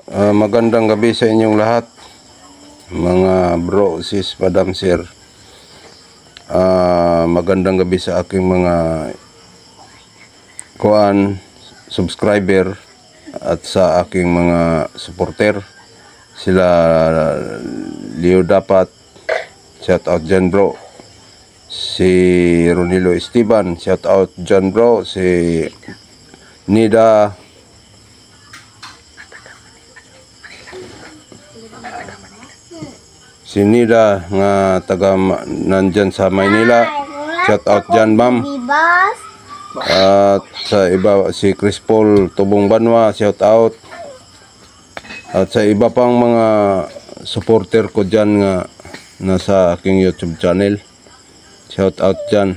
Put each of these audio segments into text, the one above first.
Magandang gabi sa inyong lahat, mga bro, sis, madam, sir. Magandang gabi sa aking mga subscriber at sa aking mga supporter. Sila Leo Dapat, shout out dyan bro. Si Ronilo Esteban, shout out dyan bro. Si Nida nga taga nandyan sa Maynila, shout out dyan ma'am. At sa iba si Chris Paul Tubong Banwa, shout out. At sa iba pang mga supporter ko dyan nga nasa aking YouTube channel, shout out dyan.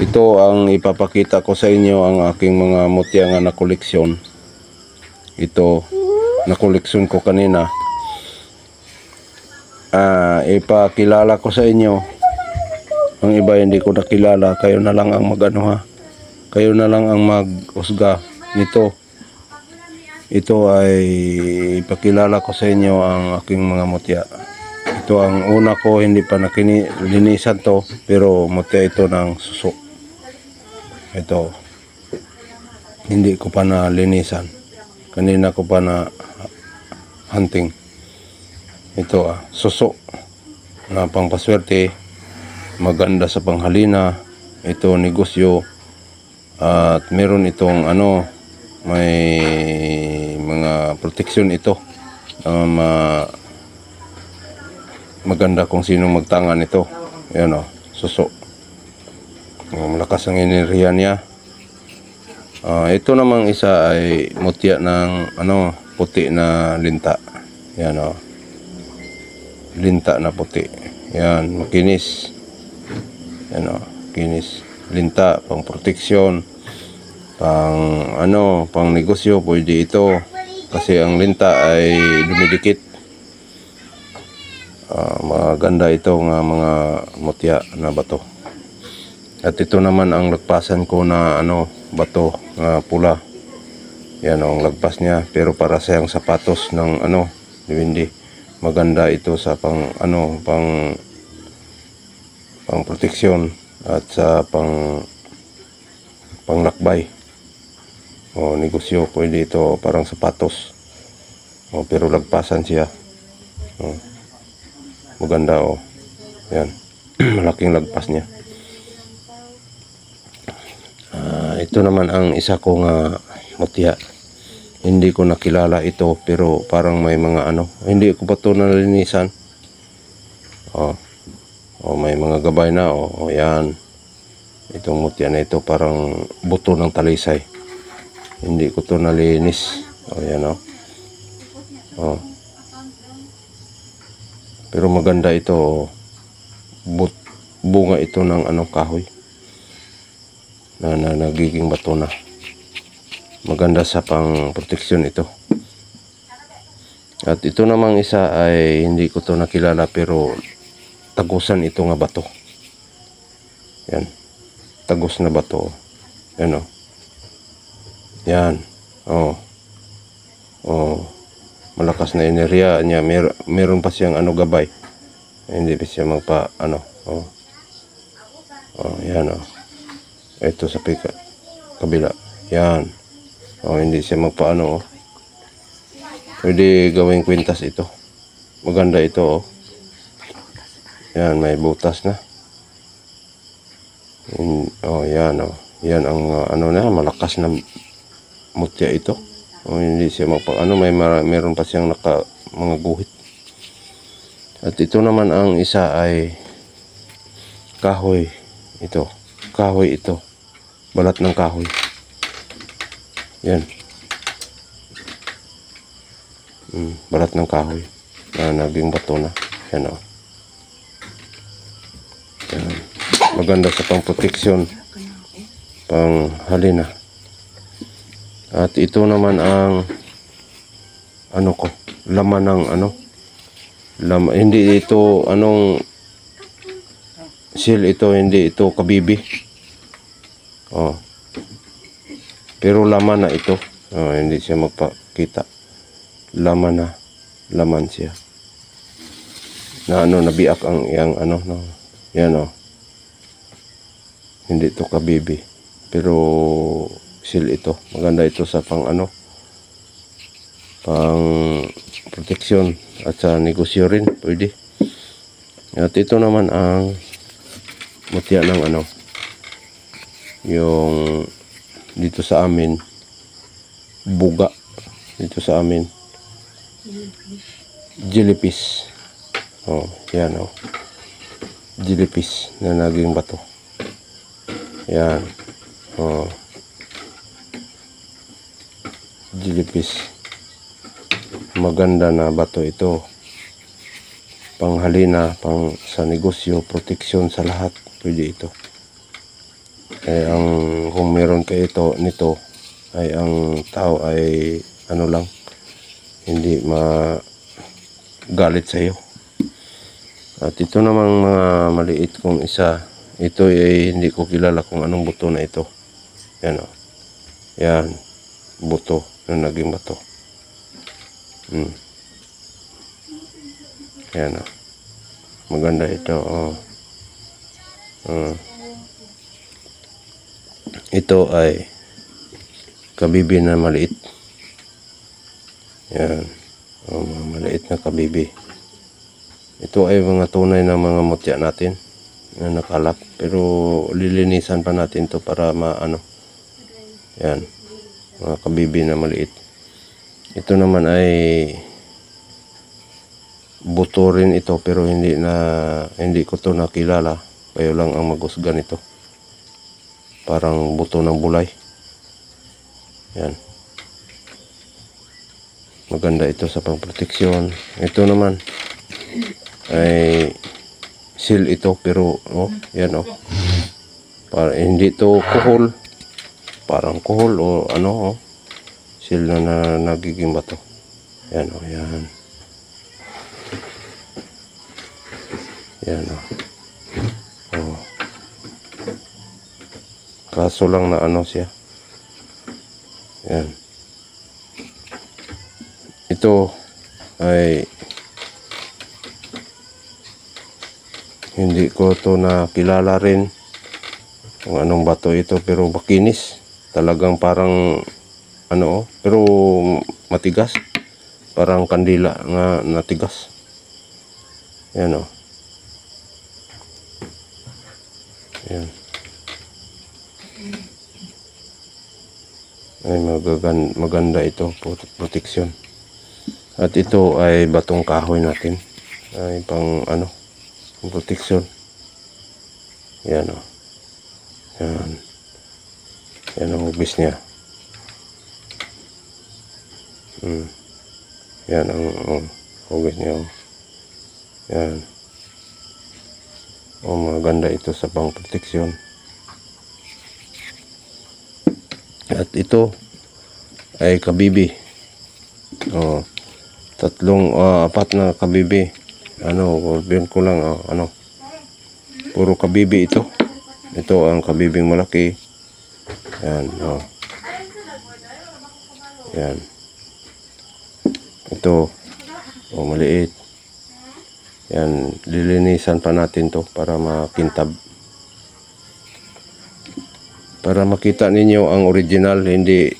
Ito ang ipapakita ko sa inyo, ang aking mga mutya nga na koleksyon. Ito na koleksyon ko kanina. Ipakilala ko sa inyo. Ang iba hindi ko nakilala, kayo na lang ang magano ha. Kayo na lang ang mag-usga nito. Ito ay ipakilala ko sa inyo ang aking mga mutya. Ito ang una ko, hindi pa linisan to, pero mutya ito ng suso. Ito. Hindi ko pa na linisan. Kanina ko pa na hunting. Ito suso na pangpaswerte, maganda sa panghalina. Ito negosyo, at meron itong may mga proteksyon ito. Maganda kung sino magtangan ito. Yan suso. Malakas ang enerhiya niya. Ito namang isa ay mutya ng puti na linta. Yan linta na puti. Yan, makinis. Yan kinis. Linta, pang proteksyon, pang negosyo, pwede ito. Kasi ang linta ay dumidikit. Maganda ito nga mga mutya na bato. At ito naman ang lagpasan ko na bato na pula. Yan ang lagpas niya, pero para siyang sapatos ng diwindi. Maganda ito sa pang proteksyon at sa panglakbay. Negosyo, pwede ito parang sapatos. Pero lagpasan siya. Maganda yan. Malaking lagpas niya. Ito naman ang isa kong mutya. Hindi ko nakilala ito, pero parang may mga hindi ko pa ito nalinisan. May mga gabay na. Yan. Itong mutya na ito parang buto ng talisay. Hindi ko ito nalinis. Yan pero maganda ito. Bunga ito ng kahoy na nagiging bato na. Maganda sa pang proteksyon ito. At ito namang isa ay hindi ko to nakilala, pero tagusan ito nga bato. Yan. Tagos na bato. Yan Yan. Malakas na enerhiya niya. Meron pa siyang gabay. Hindi pa siya magpa yan Ito sa kabila. Yan. Hindi siya magpaano. Pwede gawing kwintas ito. Maganda ito Yan, may butas na. Yan Yan ang malakas na mutya ito. Hindi siya meron pa siyang mga guhit. At ito naman ang isa ay kahoy. Kahoy ito. Balat ng kahoy. Yan. Balat ng kahoy na naging bato na. Yan Yan. Maganda sa pang proteksyon, pang halina. At ito naman ang laman ng hindi ito seal ito, hindi ito kabibi. Pero laman na ito. Hindi siya magpakita. laman siya. Na nabiak ang yang no. Yan oh. Hindi to kabibi. Pero seal ito. Maganda ito sa pang pang proteksyon at sa negosyo rin pwede. At ito naman ang mutya ng yung dito sa amin buga dito sa amin jellyfish. Oh, yan oh. Jellyfish na naging bato. Yan. Oh. Jellyfish. Maganda na bato ito. Panghalina, pang sa negosyo, proteksyon sa lahat. Pwede ito. Ang kung meron kayo nito ay ang tao ay lang, hindi magalit sa iyo. At ito namang mga maliit kong isa, ito ay hindi ko kilala kung anong buto na ito. Yan o. Yan. Buto na naging bato. Yan o. Maganda ito. Ito ay kabibi na maliit. Yan. Maliit na kabibi. Ito ay mga tunay na mga mutya natin na nakalap. Pero lilinisan pa natin to para yan. Mga kabibi na maliit. Ito naman ay buto rin ito pero hindi ko to nakilala. Kayo lang ang maghusga nito. Parang buto ng bulay. Yan. Maganda ito sa pangproteksyon. Ito naman ay seal ito pero yan para hindi to kuhol. Parang kuhol o seal na nagiging bato. Yan yan. Yan kaso lang na siya. Yan. Ito ay hindi ko to nakilala rin kung anong bato ito pero makinis. Talagang parang pero matigas. Parang kandila nga natigas. Yan Yan. Ay maganda ito proteksyon. At ito ay batong kahoy natin. Ay pang proteksyon. Yan Yan. Yan ang hugis niya. Yan ang hugis niya. Yan. Maganda ito sa pang proteksyon. At ito ay kabibi. Apat na kabibi. Orbian ko lang puro kabibi ito. Ito ang kabibing malaki. Yan Yan. Ito maliit. Yan, lilinisan pa natin to para makintab. Para makita ninyo ang original, hindi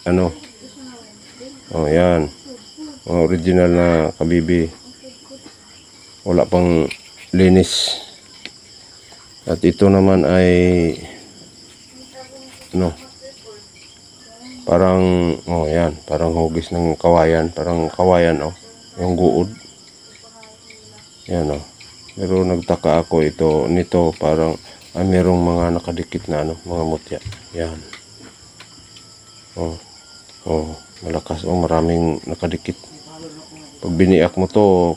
yan. Ang original na kabibi. Wala pang linis. At ito naman ay parang yan, parang hugis ng kawayan, parang kawayan yung guod. Yan pero nagtaka ako nito parang merong mga nakadikit na mga mutya. Yan. Malakas maraming nakadikit. Pag biniak mo to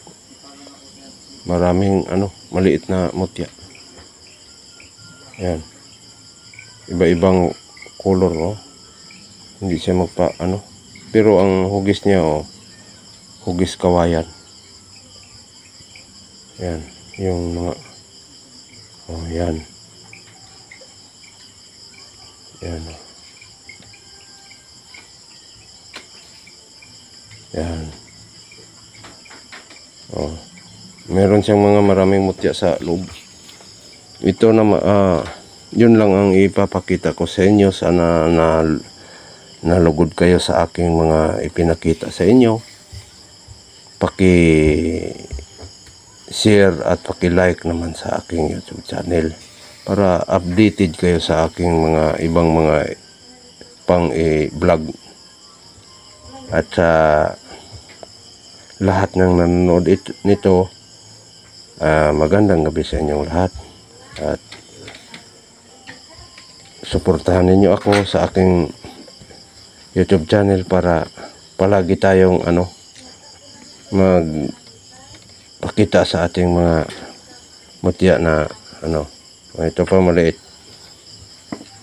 maraming maliit na mutya. Yan. Iba-ibang color Hindi siya pero ang hugis niya hugis kawayan. Yan, yung mga yan. Yan. Yan. Oh. Meron siyang mga maraming mutya sa loob. Ito na yun lang ang ipapakita ko sa inyo. Sana nalugod kayo sa aking mga ipinakita sa inyo. Paki-share at paki-like naman sa aking YouTube channel para updated kayo sa aking mga ibang mga pang-vlog. At sa lahat ng nanonood nito, magandang gabi sa inyong lahat. At suportahan ninyo ako sa aking YouTube channel para palagi tayong magpakita sa ating mga mutya na ito pa maliit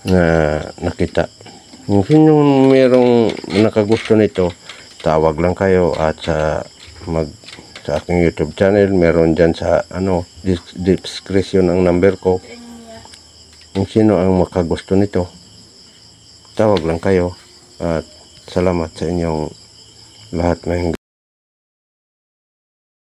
na nakita. Kung yung merong nakagusto nito, tawag lang kayo at sa aking YouTube channel, meron dyan sa description ang number ko. Kung sino ang makagusto nito, tawag lang kayo at salamat sa inyong lahat ng